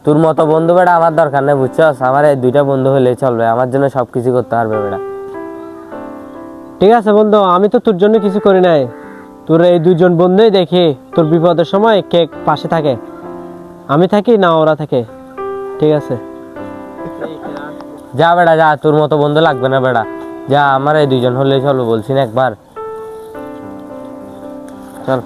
তোর মতো বন্ধু বেটা আমার দরকার নেই, বুঝছস? আমার এই দুইটা বন্ধু হলেই চলবে, আমার জন্য সবকিছু করতে পারবে বেটা। ঠিক আছে বন্ধু, আমি তো তোর জন্য কিছু করি নাই। তোর এই দুজন বন্ধুই দেখি তোর বিপদের সময় কে পাশে থাকে, আমি থাকি না ওরা থাকে। ঠিক আছে, যা বেটা যা, তোর মতো বন্ধু লাগবে না বেটা, যা, আমার এই দুইজন হলেই চলবে, বলছি না একবার। চল।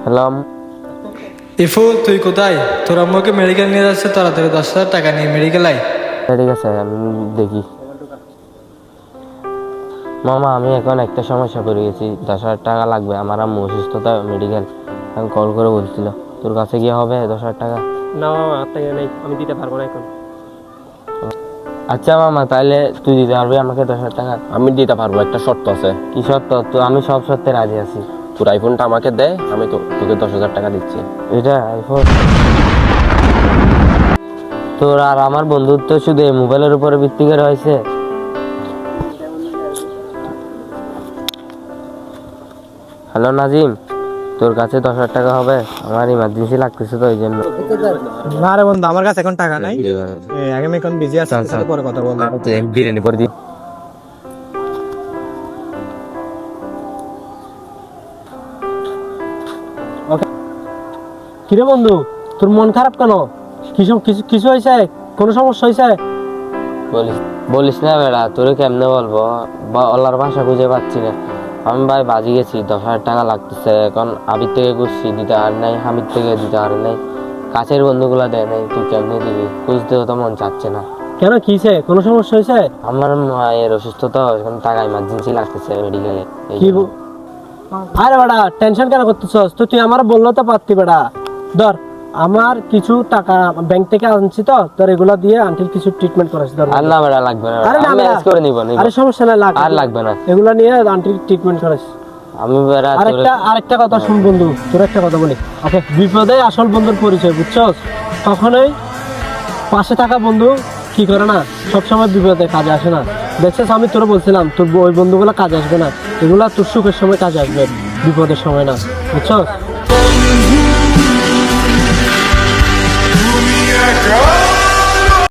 হ্যালো, ইফু, তুই কোথায়? তোর আম্মুকে মেডিকেল নিয়ে যাচ্ছে, তাড়াতাড়ি 10,000 টাকা নিয়ে মেডিকেল আয়। ঠিক আছে আমি দেখি। মামা, আমি এখন একটা সমস্যা পড়ে গেছি, 10,000 টাকা লাগবে, আমার আম্মু অসুস্থতা, মেডিকেল। আমি কল করে বলছিল, তোর কাছে গিয়ে হবে 10,000 টাকা? না মামা, টাকা নেই, আমি দিতে পারবো না এখন। আচ্ছা মামা, তাহলে তুই দিতে পারবি আমাকে 10,000 টাকা? আমি দিতে পারবো, একটা শর্ত আছে। কি শর্ত? তো আমি সব শর্তে রাজি আছি। তোর আইফোনটা আমাকে দে, আমি তোকে 10,000 টাকা দিচ্ছি। এটা আইফোন? তোর আর আমার বন্ধুত্ব শুধু এই মোবাইলের উপরে ভিত্তি করে হয়েছে? হ্যালো নাজিম, তোর কাছে 10,000 টাকা হবে? আমার ইমার্জেন্সি লাগতেছে তো, এই জন্য। না রে বন্ধু, আমার কাছে এখন টাকা নাই, আমি এখন বিজি আছি, পরে কথা বলবো। বিরিয়ানি করে দিই। কিরে বন্ধু, তোর মন খারাপ কেন? কিছু কিছু কিছু হয়েছে? কোনো সমস্যা হয়েছে? বলিস বলিস না বেড়া, তোরে কেমনে বলবো, বলার ভাষা খুঁজে পাচ্ছি না। আমি ভাই বাজি গেছি, 10,000 টাকা লাগতেছে, এখন আবির থেকে ঘুরছি, দিতে আর নাই, হামিদ থেকে দিতে আর নাই, কাছের বন্ধুগুলা দেয় নাই, তুই কেমনে দিবি? খুঁজতেও তো মন চাচ্ছে না। কেন, কি হয়েছে? কোনো সমস্যা হয়েছে? আমার মায়ের অসুস্থতা, এখন টাকা ইমার্জেন্সি লাগতেছে মেডিকেলে। কি আরে বেটা, টেনশন কেন করতেছস? তো তুই আমার বললো তো পারতি বেটা। ধর, আমার কিছু টাকা ব্যাংক থেকে আনছি, তো তোর এগুলা দিয়ে আন্টির কিছু ট্রিটমেন্ট করাচ্ছি। ধর। আর না বেড়া, লাগবে না, আরে না আমি বেটা, ম্যানেজ করে নিব। আরে সমস্যা নাই, আর লাগবে না, এগুলা নিয়ে আন্টির ট্রিটমেন্ট করাচ্ছি। আমি বেড়া আরেকটা কথা শুন বন্ধু, তোর একটা কথা বলি। ওকে, বিপদে আসল বন্ধুর পরিচয়, বুঝছস? কখনোই পাশে থাকা বন্ধু কি করে না, সবসময় বিপদে কাজে আসে না। দেখছিস, আমি তোরা বলছিলাম তোর ওই বন্ধুগুলো কাজে আসবে না, এগুলা তোর সুখের সময় কাজে আসবে, বিপদের সময় না, বুঝছস?